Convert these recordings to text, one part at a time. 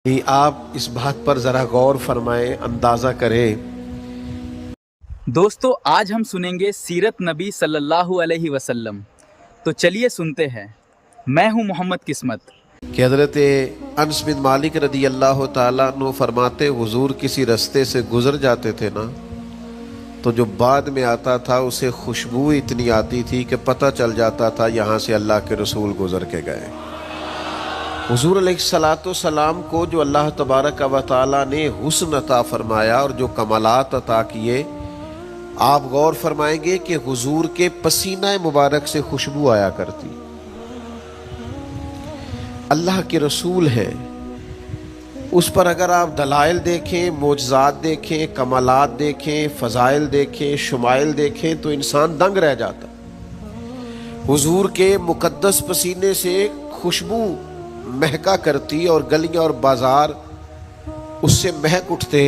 آپ اس بات پر ذرا غور فرمائیں، اندازہ کریں۔ دوستو آج ہم سنیں گے سیرت نبی صلی اللہ علیہ وسلم۔ تو چلیے سنتے ہیں۔ میں ہوں محمد قسمت۔ کہ حضرت انس بن مالک رضی اللہ تعالیٰ عنہ فرماتے حضور کسی رستے سے گزر جاتے تھے نا، تو جو بعد میں آتا تھا اسے خوشبو اتنی آتی تھی کہ پتہ چل جاتا تھا یہاں سے اللہ کے رسول گزر کے گئے۔ حضور علیہ السلام کو جو اللہ تبارک و تعالیٰ نے حسن عطا فرمایا اور جو کمالات عطا کیے، آپ غور فرمائیں گے کہ حضور کے پسینہ مبارک سے خوشبو آیا کرتی۔ اللہ کے رسول ہیں، اس پر اگر آپ دلائل دیکھیں، معجزات دیکھیں، کمالات دیکھیں، فضائل دیکھیں، شمائل دیکھیں تو انسان دنگ رہ جاتا۔ حضور کے مقدس پسینے سے خوشبو مہکا کرتی اور گلیاں اور بازار اس سے مہک اٹھتے۔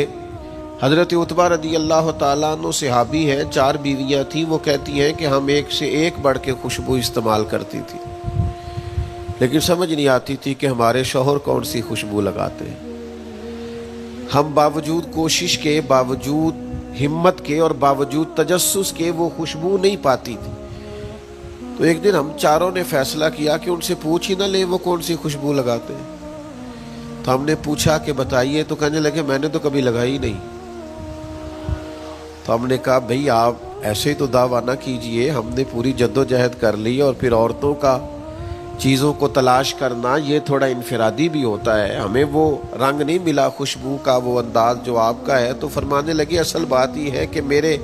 حضرت عتبہ رضی اللہ تعالیٰ عنہ صحابی ہیں، 4 بیویاں تھیں، وہ کہتی ہیں کہ ہم ایک سے ایک بڑھ کے خوشبو استعمال کرتی تھی، لیکن سمجھ نہیں آتی تھی کہ ہمارے شوہر کون سی خوشبو لگاتے ہیں۔ ہم باوجود کوشش کے، باوجود ہمت کے اور باوجود تجسس کے وہ خوشبو نہیں پاتی تھی۔ تو ایک دن ہم چاروں نے فیصلہ کیا کہ ان سے پوچھ ہی نہ لیں وہ کون سی خوشبو لگاتے ہیں۔ تو ہم نے پوچھا کہ بتائیے، تو کہنے لگے میں نے تو کبھی لگائی نہیں۔ تو ہم نے کہا بھئی آپ ایسے ہی تو دعویٰ نہ کیجئے، ہم نے پوری جد و جہد کر لی، اور پھر عورتوں کا چیزوں کو تلاش کرنا یہ تھوڑا انفرادی بھی ہوتا ہے، ہمیں وہ رنگ نہیں ملا خوشبو کا، وہ انداز جو آپ کا ہے۔ تو فرمانے لگے اصل بات یہ ہے کہ میرے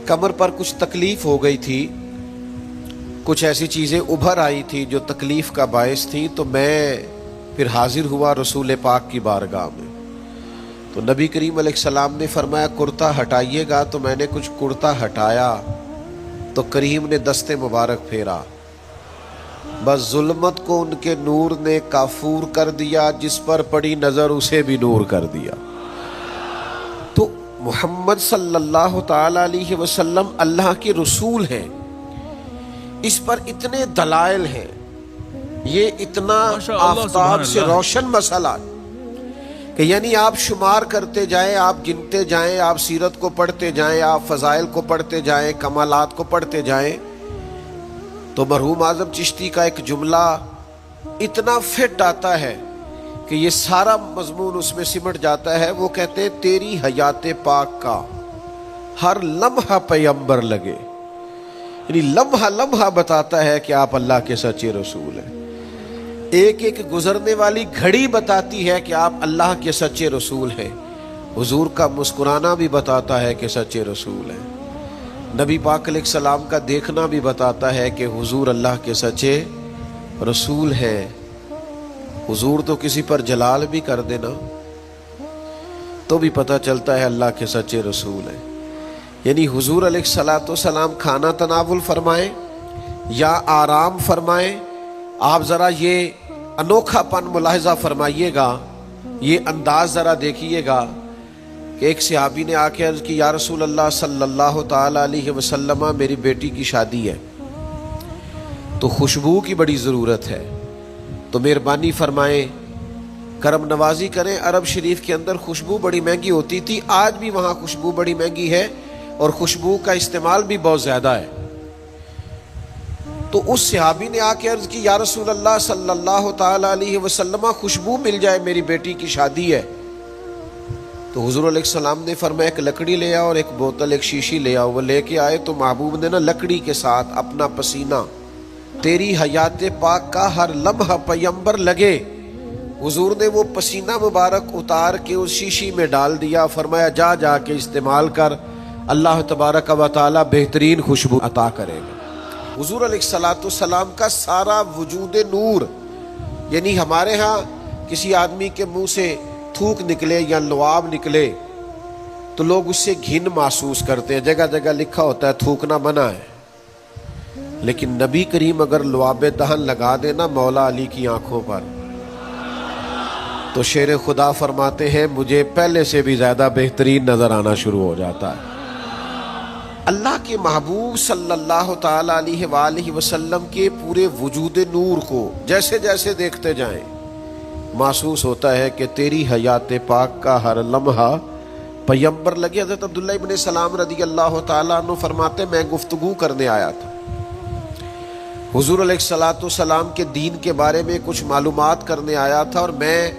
کمر پر کچھ تکلیف ہو گئی تھی، کچھ ایسی چیزیں ابھر آئی تھی جو تکلیف کا باعث تھی، تو میں پھر حاضر ہوا رسول پاک کی بارگاہ میں۔ تو نبی کریم علیہ السلام نے فرمایا کرتا ہٹائیے گا، تو میں نے کچھ کرتا ہٹایا تو کریم نے دست مبارک پھیرا، بس ظلمت کو ان کے نور نے کافور کر دیا، جس پر پڑی نظر اسے بھی نور کر دیا۔ تو محمد صلی اللہ تعالی علیہ وسلم اللہ کے رسول ہیں، اس پر اتنے دلائل ہیں، یہ اتنا آفتاب سے روشن مسئلہ کہ یعنی آپ شمار کرتے جائیں، آپ گنتے جائیں، آپ سیرت کو پڑھتے جائیں، آپ فضائل کو پڑھتے جائیں، کمالات کو پڑھتے جائیں، تو مرحوم اعظم چشتی کا ایک جملہ اتنا فٹ آتا ہے کہ یہ سارا مضمون اس میں سمٹ جاتا ہے۔ وہ کہتے ہیں تیری حیات پاک کا ہر لمحہ پیمبر لگے، یعنی لمحہ لمحہ بتاتا ہے کہ آپ اللہ کے سچے رسول ہیں۔ ایک ایک گزرنے والی گھڑی بتاتی ہے کہ آپ اللہ کے سچے رسول ہیں۔ حضور کا مسکرانا بھی بتاتا ہے کہ سچے رسول ہیں۔ نبی پاک علیہ السلام کا دیکھنا بھی بتاتا ہے کہ حضور اللہ کے سچے رسول ہیں۔ حضور تو کسی پر جلال بھی کر دینا تو بھی پتہ چلتا ہے اللہ کے سچے رسول ہیں۔ یعنی حضور علیہ السلام کھانا تناول فرمائیں یا آرام فرمائیں، آپ ذرا یہ انوکھا پن ملاحظہ فرمائیے گا، یہ انداز ذرا دیکھیے گا کہ ایک صحابی نے آ کے عرض کی یا رسول اللہ صلی اللہ تعالی علیہ وسلم، میری بیٹی کی شادی ہے تو خوشبو کی بڑی ضرورت ہے، تو مہربانی فرمائیں، کرم نوازی کریں۔ عرب شریف کے اندر خوشبو بڑی مہنگی ہوتی تھی، آج بھی وہاں خوشبو بڑی مہنگی ہے اور خوشبو کا استعمال بھی بہت زیادہ ہے۔ تو اس صحابی نے آ کے عرض کی یا رسول اللہ صلی اللہ تعالی علیہ وسلم، خوشبو مل جائے، میری بیٹی کی شادی ہے۔ تو حضور علیہ السلام نے فرمایا ایک لکڑی لے آؤ اور ایک بوتل، ایک شیشی لے آؤ۔ وہ لے کے آئے تو محبوب نے نا لکڑی کے ساتھ اپنا پسینہ تیری حیات پاک کا ہر لمحہ پیمبر لگے، حضور نے وہ پسینہ مبارک اتار کے اس شیشی میں ڈال دیا، فرمایا جا جا کے استعمال کر، اللہ تبارک و تعالی بہترین خوشبو عطا کرے گا۔ حضور علیہ السلام کا سارا وجود نور، یعنی ہمارے ہاں کسی آدمی کے منہ سے تھوک نکلے یا لعاب نکلے تو لوگ اس سے گھن محسوس کرتے ہیں، جگہ جگہ لکھا ہوتا ہے تھوکنا منع ہے، لیکن نبی کریم اگر لعاب دہن لگا دینا مولا علی کی آنکھوں پر تو شیر خدا فرماتے ہیں مجھے پہلے سے بھی زیادہ بہترین نظر آنا شروع ہو جاتا ہے۔ اللہ کے محبوب صلی اللہ تعالی علیہ وآلہ وسلم کے پورے وجود نور کو جیسے جیسے دیکھتے جائیں محسوس ہوتا ہے کہ تیری حیات پاک کا ہر لمحہ پیمبر لگے۔ حضرت عبداللہ ابن سلام رضی اللہ تعالیٰ عنہ فرماتے میں گفتگو کرنے آیا تھا، حضور علیہ الصلوۃ والسلام کے دین کے بارے میں کچھ معلومات کرنے آیا تھا، اور میں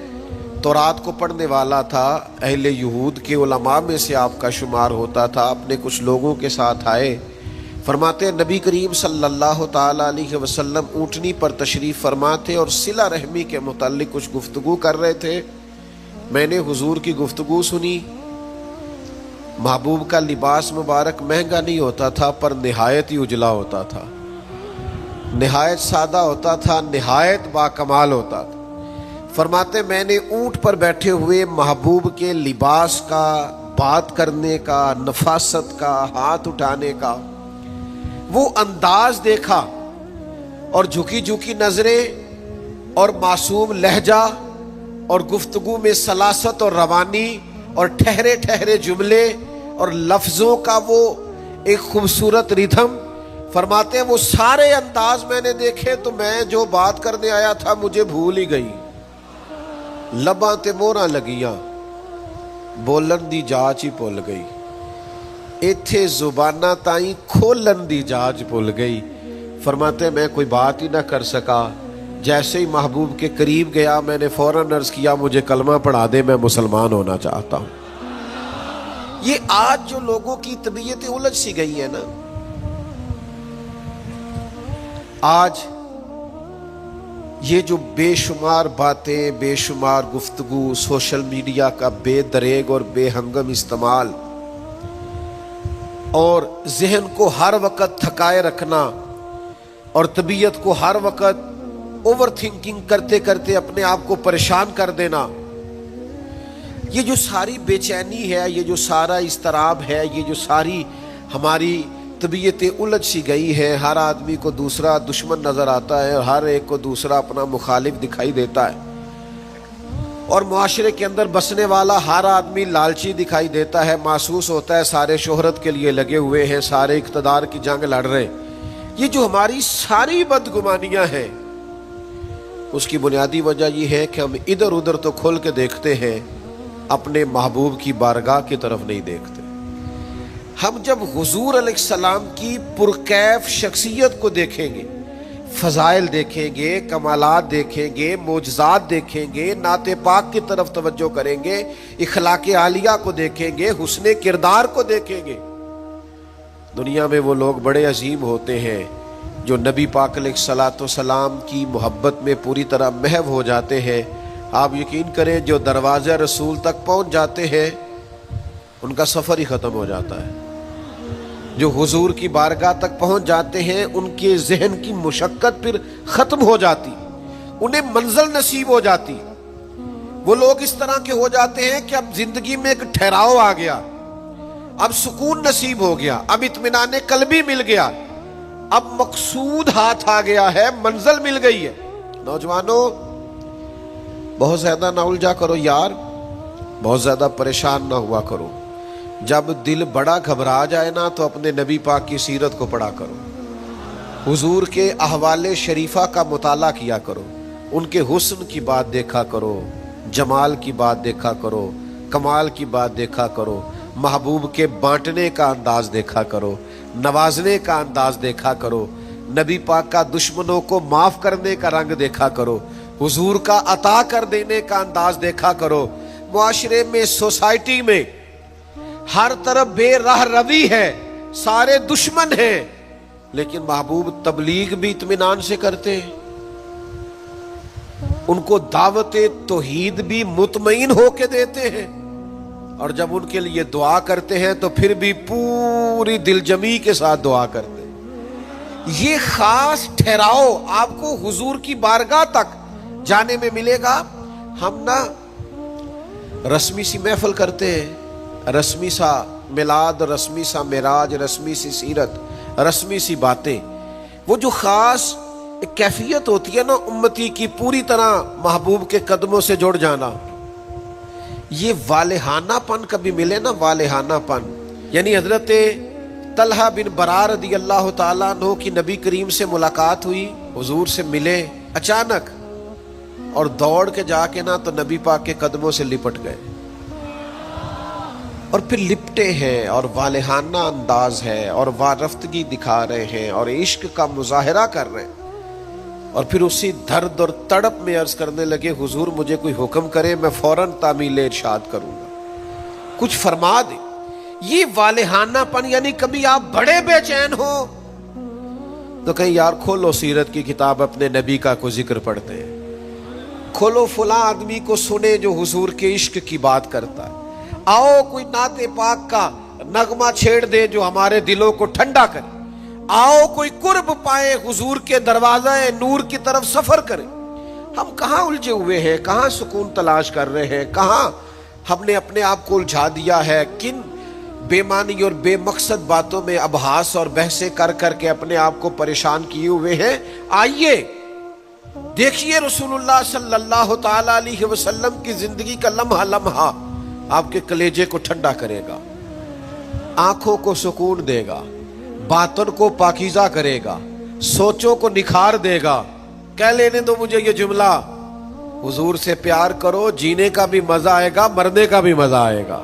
تورات کو پڑھنے والا تھا، اہل یہود کے علماء میں سے آپ کا شمار ہوتا تھا۔ اپنے کچھ لوگوں کے ساتھ آئے، فرماتے نبی کریم صلی اللہ تعالیٰ علیہ وسلم اونٹنی پر تشریف فرما تھے اور صلہ رحمی کے متعلق کچھ گفتگو کر رہے تھے۔ میں نے حضور کی گفتگو سنی۔ محبوب کا لباس مبارک مہنگا نہیں ہوتا تھا، پر نہایت ہی اجلا ہوتا تھا، نہایت سادہ ہوتا تھا، نہایت باکمال ہوتا تھا۔ فرماتے میں نے اونٹ پر بیٹھے ہوئے محبوب کے لباس کا، بات کرنے کا، نفاست کا، ہاتھ اٹھانے کا وہ انداز دیکھا، اور جھکی جھکی نظریں اور معصوم لہجہ اور گفتگو میں سلاست اور روانی اور ٹھہرے ٹھہرے جملے اور لفظوں کا وہ ایک خوبصورت ریدھم۔ فرماتے ہیں وہ سارے انداز میں نے دیکھے تو میں جو بات کرنے آیا تھا مجھے بھول ہی گئی، لباں تے موراں لگیاں، بولن دی جاچ ہی بھول گئی، ایتھے زباناں تائیں کھولن دی جاچ بھول گئی۔ فرماتے میں کوئی بات ہی نہ کر سکا۔ جیسے ہی محبوب کے قریب گیا میں نے فوراً عرض کیا مجھے کلمہ پڑھا دے، میں مسلمان ہونا چاہتا ہوں۔ یہ آج جو لوگوں کی طبیعتیں الجھ سی گئی ہیں نا، آج یہ جو بے شمار باتیں، بے شمار گفتگو، سوشل میڈیا کا بے دریغ اور بے ہنگم استعمال، اور ذہن کو ہر وقت تھکائے رکھنا، اور طبیعت کو ہر وقت اوور تھنکنگ کرتے کرتے اپنے آپ کو پریشان کر دینا، یہ جو ساری بے چینی ہے، یہ جو سارا اضطراب ہے، یہ جو ساری ہماری طبیعتیں الجھ سی گئی ہے، ہر آدمی کو دوسرا دشمن نظر آتا ہے، ہر ایک کو دوسرا اپنا مخالف دکھائی دیتا ہے، اور معاشرے کے اندر بسنے والا ہر آدمی لالچی دکھائی دیتا ہے۔ محسوس ہوتا ہے سارے شہرت کے لیے لگے ہوئے ہیں، سارے اقتدار کی جنگ لڑ رہے ہیں۔ یہ جو ہماری ساری بدگمانیاں ہیں، اس کی بنیادی وجہ یہ ہے کہ ہم ادھر ادھر تو کھول کے دیکھتے ہیں، اپنے محبوب کی بارگاہ کی طرف نہیں دیکھتے۔ ہم جب حضور علیہ السلام کی پرکیف شخصیت کو دیکھیں گے، فضائل دیکھیں گے، کمالات دیکھیں گے، معجزات دیکھیں گے، نعت پاک کی طرف توجہ کریں گے، اخلاق عالیہ کو دیکھیں گے، حسن کردار کو دیکھیں گے، دنیا میں وہ لوگ بڑے عظیم ہوتے ہیں جو نبی پاک علیہ الصلوۃ والسلام کی محبت میں پوری طرح محو ہو جاتے ہیں۔ آپ یقین کریں جو دروازہ رسول تک پہنچ جاتے ہیں ان کا سفر ہی ختم ہو جاتا ہے، جو حضور کی بارگاہ تک پہنچ جاتے ہیں ان کے ذہن کی مشقت پھر ختم ہو جاتی، انہیں منزل نصیب ہو جاتی۔ وہ لوگ اس طرح کے ہو جاتے ہیں کہ اب زندگی میں ایک ٹھہراؤ آ گیا، اب سکون نصیب ہو گیا، اب اطمینان قلبی مل گیا، اب مقصود ہاتھ آ گیا ہے، منزل مل گئی ہے۔ نوجوانوں بہت زیادہ نہ الجھا کرو یار، بہت زیادہ پریشان نہ ہوا کرو۔ جب دل بڑا گھبرا جائے نا تو اپنے نبی پاک کی سیرت کو پڑھا کرو، حضور کے احوال شریفہ کا مطالعہ کیا کرو، ان کے حسن کی بات دیکھا کرو، جمال کی بات دیکھا کرو، کمال کی بات دیکھا کرو، محبوب کے بانٹنے کا انداز دیکھا کرو، نوازنے کا انداز دیکھا کرو، نبی پاک کا دشمنوں کو معاف کرنے کا رنگ دیکھا کرو، حضور کا عطا کر دینے کا انداز دیکھا کرو۔ معاشرے میں، سوسائٹی میں ہر طرف بے راہ روی ہے، سارے دشمن ہیں، لیکن محبوب تبلیغ بھی اطمینان سے کرتے ہیں، ان کو دعوت توحید بھی مطمئن ہو کے دیتے ہیں، اور جب ان کے لیے دعا کرتے ہیں تو پھر بھی پوری دل جمی کے ساتھ دعا کرتے ہیں۔ یہ خاص ٹھہراؤ آپ کو حضور کی بارگاہ تک جانے میں ملے گا۔ ہم نا رسمی سی محفل کرتے ہیں، رسمی سا میلاد، رسمی سا معراج، رسمی سی سیرت، رسمی سی باتیں، وہ جو خاص ایک کیفیت ہوتی ہے نا امتی کی پوری طرح محبوب کے قدموں سے جڑ جانا، یہ والہانہ پن کبھی ملے نا، والہانہ پن، یعنی حضرت طلحہ بن برار رضی اللہ تعالیٰ عنہ کی نبی کریم سے ملاقات ہوئی، حضور سے ملے، اچانک اور دوڑ کے جا کے نا تو نبی پاک کے قدموں سے لپٹ گئے، اور پھر لپٹے ہیں اور والہانہ انداز ہے اور وارفتگی دکھا رہے ہیں اور عشق کا مظاہرہ کر رہے ہیں، اور پھر اسی درد اور تڑپ میں عرض کرنے لگے حضور مجھے کوئی حکم کرے میں فوراً تعمیل ارشاد کروں گا، کچھ فرما دے۔ یہ والہانہ پن، یعنی کبھی آپ بڑے بے چین ہو تو کہیں یار کھولو سیرت کی کتاب، اپنے نبی کا کوئی ذکر پڑھتے ہیں، کھولو فلاں آدمی کو سنے جو حضور کے عشق کی بات کرتا ہے، آؤ کوئی نعت پاک کا نغمہ چھیڑ دے جو ہمارے دلوں کو ٹھنڈا کرے، آؤ کوئی قرب پائے حضور کے دروازہ نور کی طرف سفر کرے۔ ہم کہاں الجھے ہوئے ہیں، کہاں سکون تلاش کر رہے ہیں، کہاں ہم نے اپنے آپ کو الجھا دیا ہے، کن بے معنی اور بے مقصد باتوں میں ابحاث اور بحثیں کر کر کے اپنے آپ کو پریشان کیے ہوئے ہیں۔ آئیے دیکھیے رسول اللہ صلی اللہ تعالی علیہ وسلم کی زندگی کا لمحہ لمحہ آپ کے کلیجے کو ٹھنڈا کرے گا، آنکھوں کو سکون دے گا، باطن کو پاکیزہ کرے گا، سوچوں کو نکھار دے گا۔ کہہ لینے دو مجھے یہ جملہ، حضور سے پیار کرو، جینے کا بھی مزہ آئے گا، مرنے کا بھی مزہ آئے گا،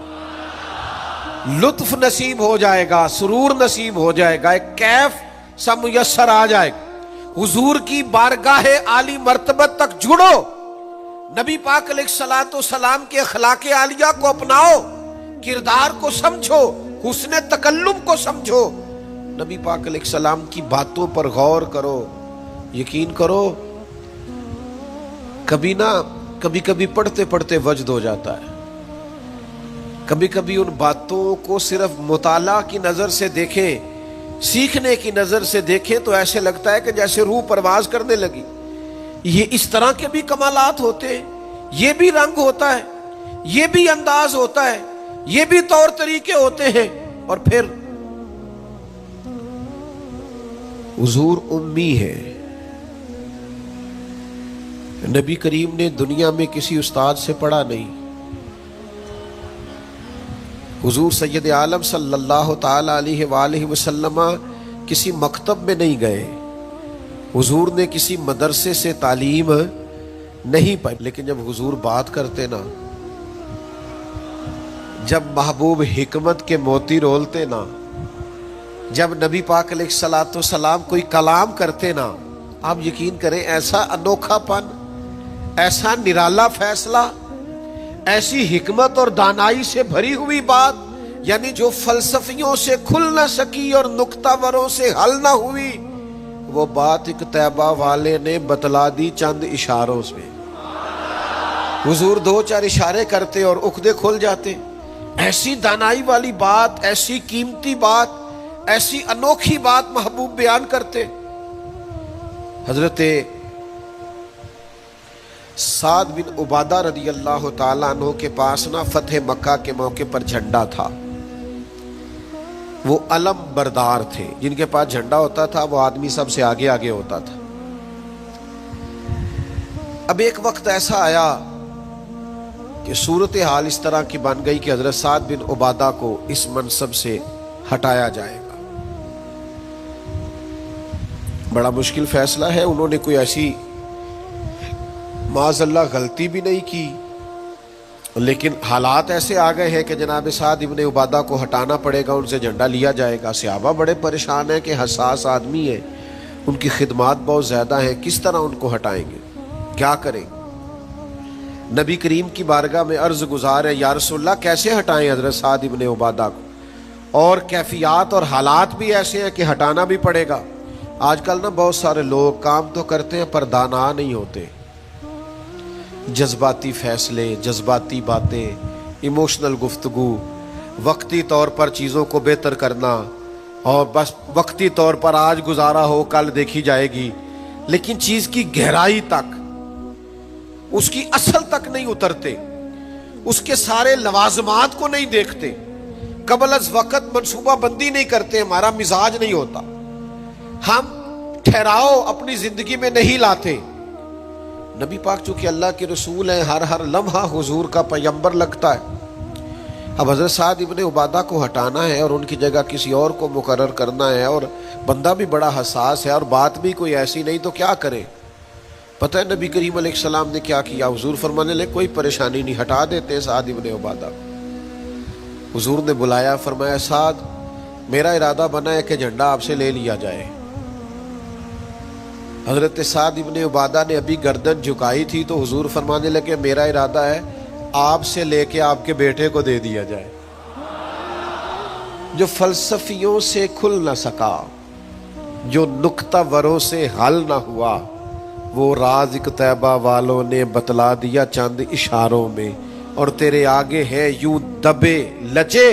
لطف نصیب ہو جائے گا، سرور نصیب ہو جائے گا، ایک کیف سا میسر آ جائے گا۔ حضور کی بارگاہ عالی مرتبت تک جڑو، نبی پاک علیہ الصلوۃ والسلام کے اخلاق عالیہ کو اپناؤ، کردار کو سمجھو، حسن تکلم کو سمجھو، نبی پاک علیہ السلام کی باتوں پر غور کرو۔ یقین کرو کبھی کبھی پڑھتے پڑھتے وجد ہو جاتا ہے، کبھی کبھی ان باتوں کو صرف مطالعہ کی نظر سے دیکھیں، سیکھنے کی نظر سے دیکھیں تو ایسے لگتا ہے کہ جیسے روح پرواز کرنے لگی۔ یہ اس طرح کے بھی کمالات ہوتے ہیں، یہ بھی رنگ ہوتا ہے، یہ بھی انداز ہوتا ہے، یہ بھی طور طریقے ہوتے ہیں۔ اور پھر حضور امی ہے، نبی کریم نے دنیا میں کسی استاد سے پڑھا نہیں، حضور سید عالم صلی اللہ تعالی علیہ وآلہ وسلم کسی مکتب میں نہیں گئے، حضور نے کسی مدرسے سے تعلیم نہیں پائی، لیکن جب حضور بات کرتے نا، جب محبوب حکمت کے موتی رولتے نا، جب نبی پاک علیہ الصلوۃ والسلام کوئی کلام کرتے نا، آپ یقین کریں ایسا انوکھا پن، ایسا نرالا فیصلہ، ایسی حکمت اور دانائی سے بھری ہوئی بات، یعنی جو فلسفیوں سے کھل نہ سکی اور نکتہ وروں سے حل نہ ہوئی، وہ بات ایک طیبہ والے نے بتلا دی چند اشاروں سے۔ حضور دو چار اشارے کرتے اور عقدے کھل جاتے۔ ایسی دانائی والی بات، ایسی قیمتی بات، ایسی انوکھی بات محبوب بیان کرتے۔ حضرت سعد بن عبادہ رضی اللہ تعالیٰ عنہ کے پاس نا فتح مکہ کے موقع پر جھنڈا تھا، وہ علم بردار تھے، جن کے پاس جھنڈا ہوتا تھا وہ آدمی سب سے آگے آگے ہوتا تھا۔ اب ایک وقت ایسا آیا کہ صورتحال اس طرح کی بن گئی کہ حضرت سعد بن عبادہ کو اس منصب سے ہٹایا جائے گا۔ بڑا مشکل فیصلہ ہے، انہوں نے کوئی ایسی معاذ اللہ غلطی بھی نہیں کی، لیکن حالات ایسے آ گئے ہیں کہ جناب سعد ابن عبادہ کو ہٹانا پڑے گا، ان سے جھنڈا لیا جائے گا۔ صحابہ بڑے پریشان ہیں کہ حساس آدمی ہے، ان کی خدمات بہت زیادہ ہیں، کس طرح ان کو ہٹائیں گے، کیا کریں؟ نبی کریم کی بارگاہ میں عرض گزار ہے، یا رسول اللہ کیسے ہٹائیں حضرت سعد ابن عبادہ کو؟ اور کیفیات اور حالات بھی ایسے ہیں کہ ہٹانا بھی پڑے گا۔ آج کل نا بہت سارے لوگ کام تو کرتے ہیں پر دانا نہیں ہوتے، جذباتی فیصلے، جذباتی باتیں، ایموشنل گفتگو، وقتی طور پر چیزوں کو بہتر کرنا، اور بس وقتی طور پر آج گزارا ہو کل دیکھی جائے گی، لیکن چیز کی گہرائی تک، اس کی اصل تک نہیں اترتے، اس کے سارے لوازمات کو نہیں دیکھتے، قبل از وقت منصوبہ بندی نہیں کرتے، ہمارا مزاج نہیں ہوتا، ہم ٹھہراؤ اپنی زندگی میں نہیں لاتے۔ نبی پاک چونکہ اللہ کے رسول ہیں، ہر لمحہ حضور کا پیغمبر لگتا ہے۔ اب حضرت سعد ابن عبادہ کو ہٹانا ہے اور ان کی جگہ کسی اور کو مقرر کرنا ہے، اور بندہ بھی بڑا حساس ہے اور بات بھی کوئی ایسی نہیں، تو کیا کریں؟ پتہ ہے نبی کریم علیہ السلام نے کیا کیا؟ حضور فرمانے لگے کوئی پریشانی نہیں، ہٹا دیتے سعد ابن عبادہ کو۔ حضور نے بلایا، فرمایا سعد میرا ارادہ بنا ہے کہ جھنڈا آپ سے لے لیا جائے۔ حضرت سعد ابن عبادہ نے ابھی گردن جھکائی تھی تو حضور فرمانے لگے میرا ارادہ ہے آپ سے لے کے آپ کے بیٹے کو دے دیا جائے۔ جو فلسفیوں سے کھل نہ سکا، جو نکتہ وروں سے حل نہ ہوا، وہ راز طیبہ والوں نے بتلا دیا چند اشاروں میں، اور تیرے آگے ہیں یوں دبے لچے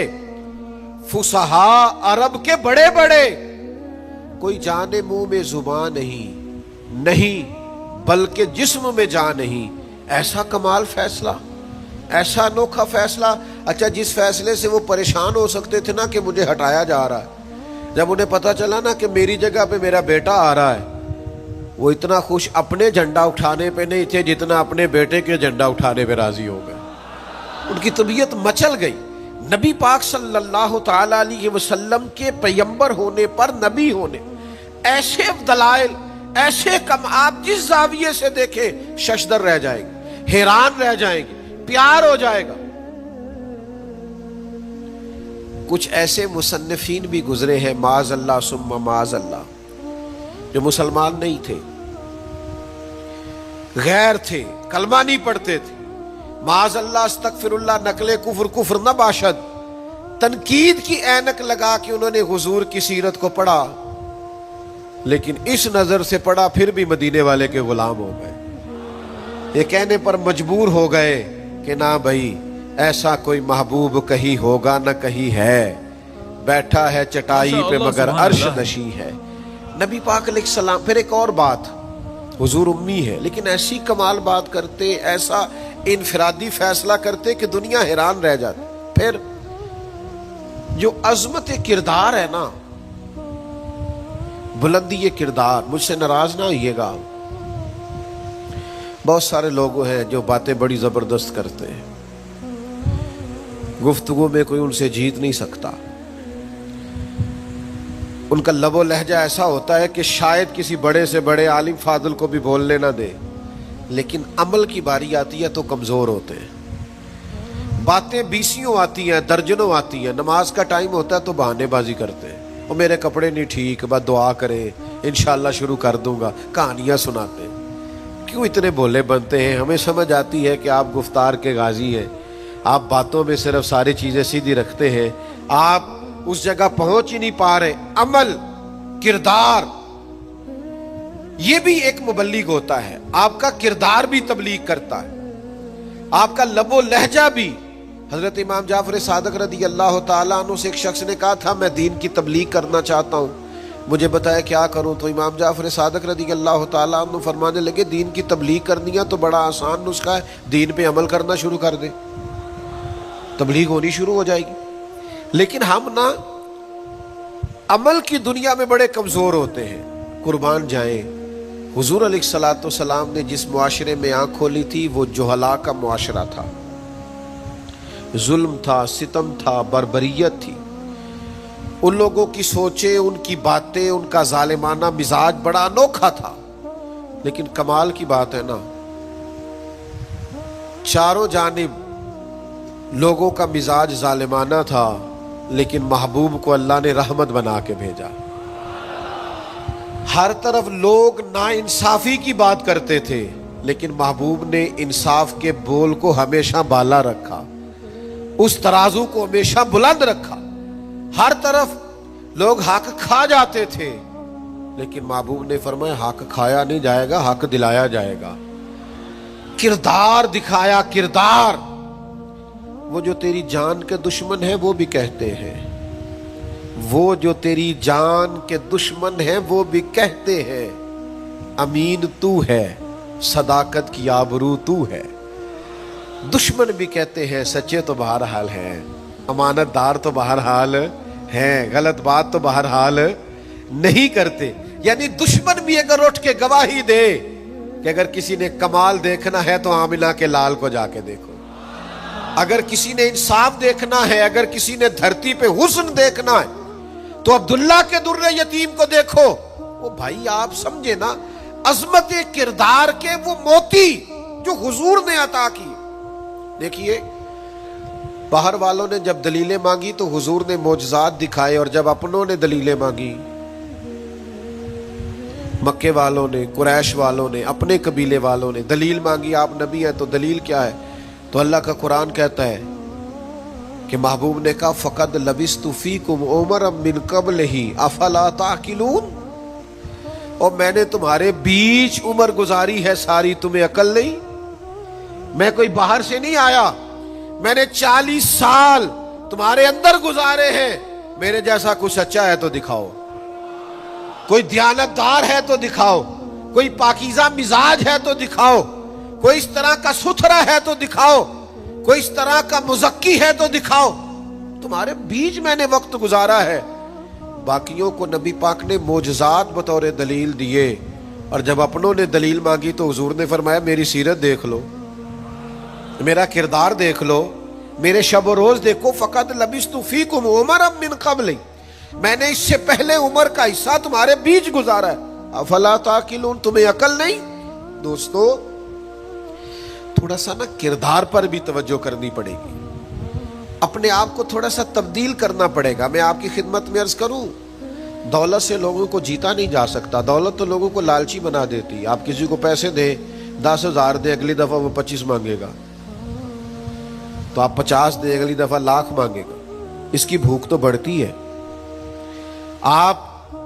فصحاء عرب کے بڑے بڑے، کوئی جانے منہ میں زبان نہیں بلکہ جسم میں جان نہیں۔ ایسا کمال فیصلہ، ایسا انوکھا فیصلہ۔ اچھا جس فیصلے سے وہ پریشان ہو سکتے تھے نا کہ مجھے ہٹایا جا رہا ہے، جب انہیں پتا چلا نا کہ میری جگہ پہ میرا بیٹا آ رہا ہے، وہ اتنا خوش اپنے جھنڈا اٹھانے پہ نہیں تھے جتنا اپنے بیٹے کے جھنڈا اٹھانے پہ راضی ہو گئے۔ ان کی طبیعت مچل گئی۔ نبی پاک صلی اللہ تعالی علیہ وسلم کے پیغمبر ہونے پر، نبی ہونے، ایسے دلائل، ایسے کم، آپ جس زاویے سے دیکھیں ششدر رہ جائیں گے، حیران رہ جائیں گے، پیار ہو جائے گا۔ کچھ ایسے مصنفین بھی گزرے ہیں معاذ اللہ ثم معاذ اللہ، جو مسلمان نہیں تھے، غیر تھے، کلمہ نہیں پڑھتے تھے، معاذ اللہ استغفر اللہ، نقل کفر کفر نہ باشد، تنقید کی اینک لگا کے انہوں نے حضور کی سیرت کو پڑھا، لیکن اس نظر سے پڑھا پھر بھی مدینے والے کے غلام ہو گئے۔ یہ کہنے پر مجبور ہو گئے کہ نہ بھائی ایسا کوئی محبوب کہیں ہوگا نہ کہیں ہے، بیٹھا ہے چٹائی پہ مگر عرش نشیں ہے۔ نبی پاک علیہ السلام، پھر ایک اور بات، حضور امی ہے لیکن ایسی کمال بات کرتے، ایسا انفرادی فیصلہ کرتے کہ دنیا حیران رہ جاتی۔ پھر جو عظمت کردار ہے نا، بلندی کردار، مجھ سے ناراض نہ ہوئیے گا، بہت سارے لوگ ہیں جو باتیں بڑی زبردست کرتے ہیں، گفتگو میں کوئی ان سے جیت نہیں سکتا، ان کا لب و لہجہ ایسا ہوتا ہے کہ شاید کسی بڑے سے بڑے عالم فاضل کو بھی بولنے نہ دے، لیکن عمل کی باری آتی ہے تو کمزور ہوتے ہیں۔ باتیں بیسیوں آتی ہیں، درجنوں آتی ہیں، نماز کا ٹائم ہوتا ہے تو بہانے بازی کرتے ہیں، وہ میرے کپڑے نہیں ٹھیک، بس دعا کریں انشاءاللہ شروع کر دوں گا، کہانیاں سناتے ہیں۔ کیوں اتنے بھولے بنتے ہیں؟ ہمیں سمجھ آتی ہے کہ آپ گفتار کے غازی ہیں، آپ باتوں میں صرف ساری چیزیں سیدھی رکھتے ہیں، آپ اس جگہ پہنچ ہی نہیں پا رہے۔ عمل، کردار، یہ بھی ایک مبلغ ہوتا ہے، آپ کا کردار بھی تبلیغ کرتا ہے، آپ کا لب و لہجہ بھی۔ حضرت امام جعفر صادق رضی اللہ تعالیٰ عنہ سے ایک شخص نے کہا تھا میں دین کی تبلیغ کرنا چاہتا ہوں، مجھے بتایا کیا کروں؟ تو امام جعفر صادق رضی اللہ تعالیٰ عنہ فرمانے لگے دین کی تبلیغ کرنی ہے تو بڑا آسان نسخہ ہے، دین پہ عمل کرنا شروع کر دے، تبلیغ ہونی شروع ہو جائے گی۔ لیکن ہم نا عمل کی دنیا میں بڑے کمزور ہوتے ہیں، قربان جائیں۔ حضور علیہ الصلوۃ والسلام نے جس معاشرے میں آنکھ کھولی تھی وہ جہلا کا معاشرہ تھا، ظلم تھا، ستم تھا، بربریت تھی۔ ان لوگوں کی سوچیں، ان کی باتیں، ان کا ظالمانہ مزاج بڑا انوکھا تھا، لیکن کمال کی بات ہے نا، چاروں جانب لوگوں کا مزاج ظالمانہ تھا، لیکن محبوب کو اللہ نے رحمت بنا کے بھیجا۔ ہر طرف لوگ ناانصافی کی بات کرتے تھے، لیکن محبوب نے انصاف کے بول کو ہمیشہ بالا رکھا، اس ترازو کو ہمیشہ بلند رکھا۔ ہر طرف لوگ حق کھا جاتے تھے، لیکن محبوب نے فرمایا حق کھایا نہیں جائے گا، حق دلایا جائے گا۔ کردار دکھایا، کردار۔ وہ جو تیری جان کے دشمن ہیں وہ بھی کہتے ہیں، وہ جو تیری جان کے دشمن ہیں وہ بھی کہتے ہیں امین تو ہے، صداقت کی آبرو تو ہے۔ دشمن بھی کہتے ہیں سچے تو بہرحال ہیں، امانت دار تو بہرحال ہیں، غلط بات تو بہرحال نہیں کرتے۔ یعنی دشمن بھی اگر اٹھ کے گواہی دے کہ اگر کسی نے کمال دیکھنا ہے تو آمنہ کے لال کو جا کے دیکھو، اگر کسی نے انصاف دیکھنا ہے، اگر کسی نے دھرتی پہ حسن دیکھنا ہے تو عبداللہ کے در یتیم کو دیکھو۔ وہ بھائی آپ سمجھے نا، عظمت کردار کے وہ موتی جو حضور نے عطا کی. دیکھیے باہر والوں نے جب دلیلیں مانگی تو حضور نے معجزات دکھائے، اور جب اپنوں نے دلیلیں مانگی، مکے والوں نے، قریش والوں نے، اپنے قبیلے والوں نے دلیل مانگی، آپ نبی ہیں تو دلیل کیا ہے؟ تو اللہ کا قرآن کہتا ہے کہ محبوب نے کہا فقد لبثت فیکم عمرا من قبلہ افلا تعقلون، اور میں نے تمہارے بیچ عمر گزاری ہے ساری، تمہیں عقل نہیں؟ میں کوئی باہر سے نہیں آیا، میں نے 40 سال تمہارے اندر گزارے ہیں. میرے جیسا کوئی سچا ہے تو دکھاؤ، کوئی دیانتدار ہے تو دکھاؤ، کوئی پاکیزہ مزاج ہے تو دکھاؤ، کوئی اس طرح کا ستھرا ہے تو دکھاؤ، کوئی اس طرح کا مزکی ہے تو دکھاؤ. تمہارے بیچ میں نے وقت گزارا ہے. باقیوں کو نبی پاک نے معجزات بطور دلیل دیے، اور جب اپنوں نے دلیل مانگی تو حضور نے فرمایا میری سیرت دیکھ لو، میرا کردار دیکھ لو، میرے شب و روز دیکھو. فقط لبثت فیکم عمرا من قبل، میں نے اس سے پہلے عمر کا حصہ تمہارے بیچ گزارا ہے. افلا تعقلون، تمہیں عقل نہیں؟ دوستو تھوڑا سا نا کردار پر بھی توجہ کرنی پڑے گی، اپنے آپ کو تھوڑا سا تبدیل کرنا پڑے گا. میں آپ کی خدمت میں عرض کروں، دولت سے لوگوں کو جیتا نہیں جا سکتا. دولت تو لوگوں کو لالچی بنا دیتی ہے. آپ کسی کو پیسے دیں، 10,000 دیں، اگلی دفعہ وہ 25 مانگے گا، تو آپ 50 دیں، اگلی دفعہ 1,00,000 مانگے گا. اس کی بھوک تو بڑھتی ہے. آپ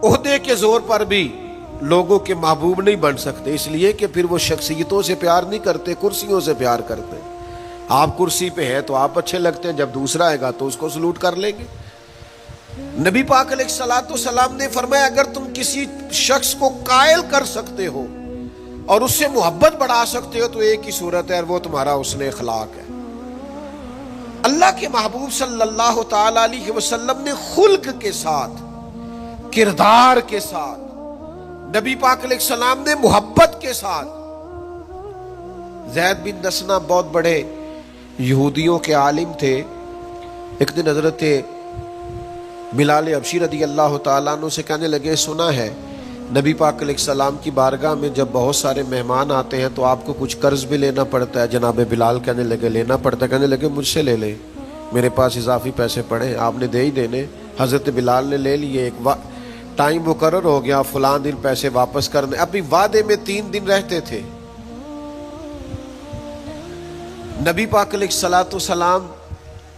عہدے کے زور پر بھی لوگوں کے محبوب نہیں بن سکتے، اس لیے کہ پھر وہ شخصیتوں سے پیار نہیں کرتے، کرسیوں سے پیار کرتے. آپ کرسی پہ ہیں تو آپ اچھے لگتے ہیں، جب دوسرا آئے گا تو اس کو سلوٹ کر لیں گے. نبی پاک علیہ الصلوۃ والسلام نے فرمایا اگر تم کسی شخص کو قائل کر سکتے ہو اور اس سے محبت بڑھا سکتے ہو تو ایک ہی صورت ہے، اور وہ تمہارا حسن اخلاق ہے. اللہ کے محبوب صلی اللہ تعالی علیہ وسلم نے خلق کے ساتھ، کردار کے ساتھ، نبی پاک علیہ السلام نے محبت کے ساتھ. زید بن دسنہ بہت بڑے یہودیوں کے عالم تھے. ایک دن حضرت بلال حبشی رضی اللہ تعالیٰ عنہ سے کہنے لگے سنا ہے نبی پاک علیہ السلام کی بارگاہ میں جب بہت سارے مہمان آتے ہیں تو آپ کو کچھ قرض بھی لینا پڑتا ہے. جناب بلال کہنے لگے لینا پڑتا ہے. کہنے لگے مجھ سے لے لیں، میرے پاس اضافی پیسے پڑے، آپ نے دے ہی دینے. حضرت بلال نے لے لیے. ایک ٹائم مقرر ہو گیا، فلاں دن پیسے واپس کرنے. ابھی وعدے میں 3 دن رہتے تھے. نبی پاک علیہ الصلوۃ والسلام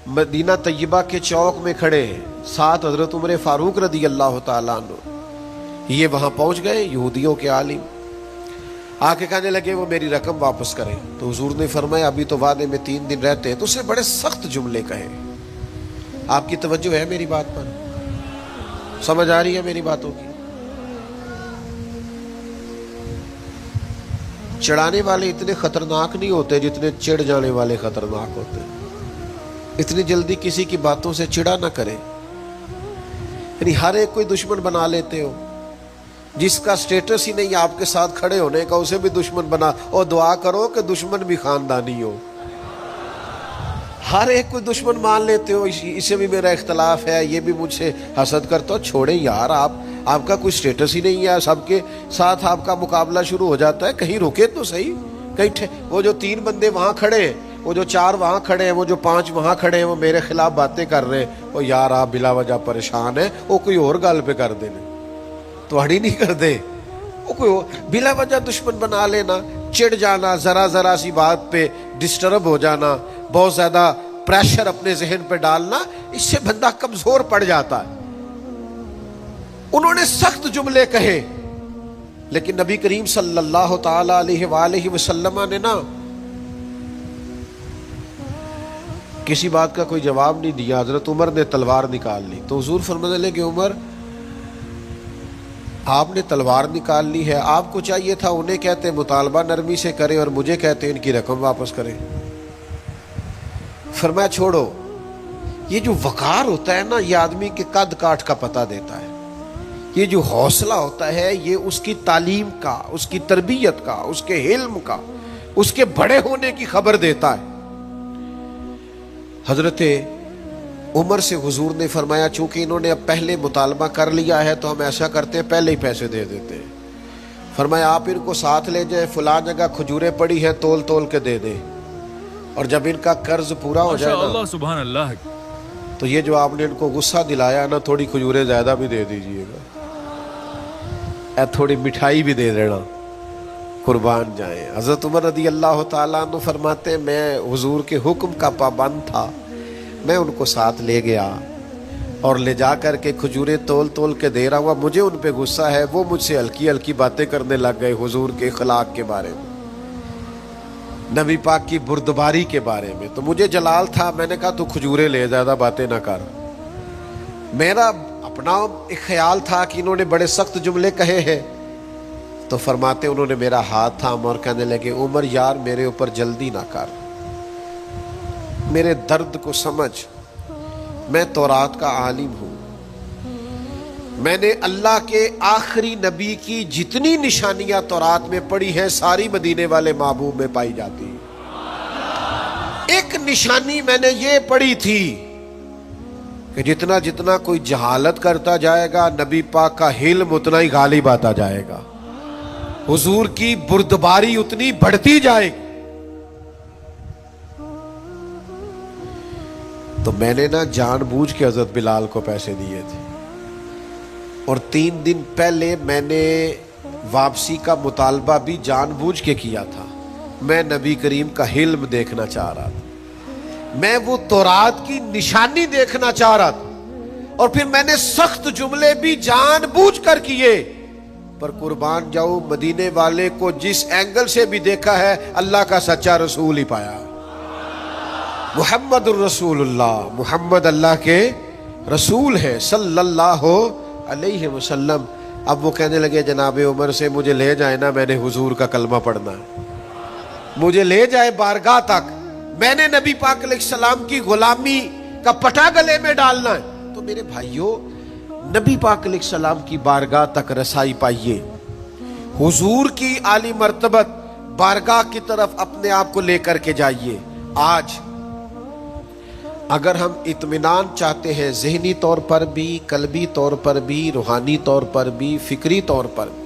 مدینہ طیبہ کے چوک میں کھڑے ہیں، ساتھ حضرت عمر فاروق رضی اللہ تعالیٰ عنہ. یہ وہاں پہنچ گئے یہودیوں کے عالم، آ کے کہنے لگے وہ میری رقم واپس کریں. تو حضور نے فرمایا ابھی تو وعدے میں 3 دن رہتے ہیں. تو اسے بڑے سخت جملے کہے. آپ کی توجہ ہے میری بات پر؟ سمجھ آ رہی ہے میری باتوں کی؟ چڑھانے والے اتنے خطرناک نہیں ہوتے جتنے چڑھ جانے والے خطرناک ہوتے ہیں. اتنی جلدی کسی کی باتوں سے چڑھا نہ کرے. یعنی ہر ایک کوئی دشمن بنا لیتے ہو، جس کا سٹیٹس ہی نہیں آپ کے ساتھ کھڑے ہونے کا اسے بھی دشمن بنا. اور دعا کرو کہ دشمن بھی خاندانی ہو. ہر ایک کوئی دشمن مان لیتے ہو، اسے بھی میرا اختلاف ہے، یہ بھی مجھ سے حسد کرتا ہو. چھوڑے یار، آپ کا کوئی سٹیٹس ہی نہیں ہے، سب کے ساتھ آپ کا مقابلہ شروع ہو جاتا ہے. کہیں رکے تو صحیح. کہیں وہ جو 3 بندے وہاں کھڑے ہیں، وہ جو 4 وہاں کھڑے ہیں، وہ جو 5 وہاں کھڑے ہیں، وہ میرے خلاف باتیں کر رہے ہیں. وہ یار آپ بلا وجہ پریشان ہیں، وہ کوئی اور گل پہ کر دینے تو ہڑی نہیں کر دے. وہ کوئی بلا وجہ دشمن بنا لینا، چڑ جانا، ذرا سی بات پہ ڈسٹرب ہو جانا، بہت زیادہ پریشر اپنے ذہن پہ ڈالنا، اس سے بندہ کمزور پڑ جاتا ہے. انہوں نے سخت جملے کہے، لیکن نبی کریم صلی اللہ تعالی علیہ وآلہ وسلم نے نا کسی بات کا کوئی جواب نہیں دیا. حضرت عمر نے تلوار نکال لی. تو حضور فرمانے لگے عمر آپ نے تلوار نکال لی ہے، آپ کو چاہیے تھا انہیں کہتے مطالبہ نرمی سے کریں اور مجھے کہتے ان کی رقم واپس کریں. فرمایا چھوڑو. یہ جو وقار ہوتا ہے نا، یہ آدمی کے قد کاٹ کا پتہ دیتا ہے. یہ جو حوصلہ ہوتا ہے یہ اس کی تعلیم کا، اس کی تربیت کا، اس کے علم کا، اس کے بڑے ہونے کی خبر دیتا ہے. حضرت عمر سے حضور نے فرمایا چونکہ انہوں نے اب پہلے مطالبہ کر لیا ہے تو ہم ایسا کرتے ہیں پہلے ہی پیسے دے دیتے ہیں. فرمایا آپ ان کو ساتھ لے جائیں، فلاں جگہ کھجوریں پڑی ہیں، تول تول کے دے دیں، اور جب ان کا قرض پورا ہو جائے نا سبحان اللہ، تو یہ جو آپ نے ان کو غصہ دلایا نا، تھوڑی کھجوریں زیادہ بھی دے دیجئے گا، تھوڑی مٹھائی بھی دے دینا، قربان جائیں۔ حضرت عمر رضی اللہ تعالیٰ عنہ فرماتے ہیں میں حضور کے حکم کا پابند تھا، میں ان کو ساتھ لے گیا اور لے جا کر کے کھجوریں تول تول کے دے رہا ہوا، مجھے ان پہ غصہ ہے، وہ مجھ سے ہلکی ہلکی باتیں کرنے لگ گئے حضور کے اخلاق کے بارے میں، نبی پاک کی بردباری کے بارے میں، تو مجھے جلال تھا، میں نے کہا تو کھجوریں لے، زیادہ باتیں نہ کر۔ میرا اپنا ایک خیال تھا کہ انہوں نے بڑے سخت جملے کہے ہیں، تو فرماتے انہوں نے میرا ہاتھ تھاما اور کہنے لگے عمر یار میرے اوپر جلدی نہ کر، میرے درد کو سمجھ، میں تورات کا عالم ہوں، میں نے اللہ کے آخری نبی کی جتنی نشانیاں تورات میں پڑھی ہیں ساری مدینے والے محبوب میں پائی جاتی ہیں۔ ایک نشانی میں نے یہ پڑھی تھی کہ جتنا جتنا کوئی جہالت کرتا جائے گا نبی پاک کا علم اتنا ہی غالب آتا جائے گا، حضور کی بردباری اتنی بڑھتی جائے گی۔ تو میں نے نا جان بوجھ کے حضرت بلال کو پیسے دیے تھے، اور 3 دن پہلے میں نے واپسی کا مطالبہ بھی جان بوجھ کے کیا تھا، میں نبی کریم کا حلم دیکھنا چاہ رہا تھا، میں وہ تورات کی نشانی دیکھنا چاہ رہا تھا، اور پھر میں نے سخت جملے بھی جان بوجھ کر کیے، پر قربان جاؤ مدینے والے کو جس اینگل سے بھی دیکھا ہے اللہ کا سچا رسول ہی پایا، محمد الرسول اللہ، محمد اللہ کے رسول ہے صلی اللہ علیہ وسلم۔ اب وہ کہنے لگے جناب عمر سے مجھے لے جائے نا، میں نے حضور کا کلمہ پڑھنا ہے، مجھے لے جائے بارگاہ تک، میں نے نبی پاک علیہ السلام کی غلامی کا پٹا گلے میں ڈالنا ہے۔ تو میرے بھائیوں نبی پاک علیہ السلام کی بارگاہ تک رسائی پائیے، حضور کی عالی مرتبت بارگاہ کی طرف اپنے آپ کو لے کر کے جائیے۔ آج اگر ہم اطمینان چاہتے ہیں ذہنی طور پر بھی، قلبی طور پر بھی، روحانی طور پر بھی، فکری طور پر بھی،